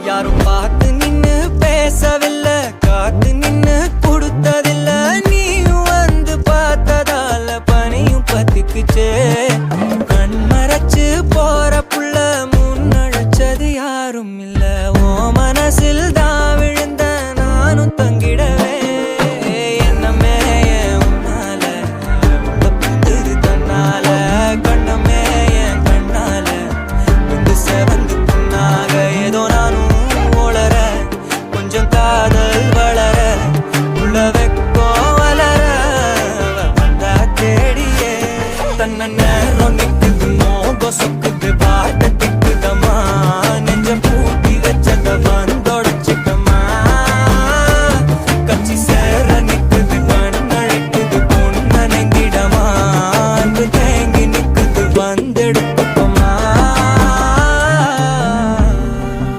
யாரும் பார்த்து நின்னு பேசவில்லை, காத்து நின்னு கொடுத்ததில்ல. நீயும் வந்து பார்த்ததால பனியும் பத்திக்குச்சே. கண் மறைச்சு போற புள்ள முன்னழைச்சது யாரும் இல்ல. ஓ மனசில் தான்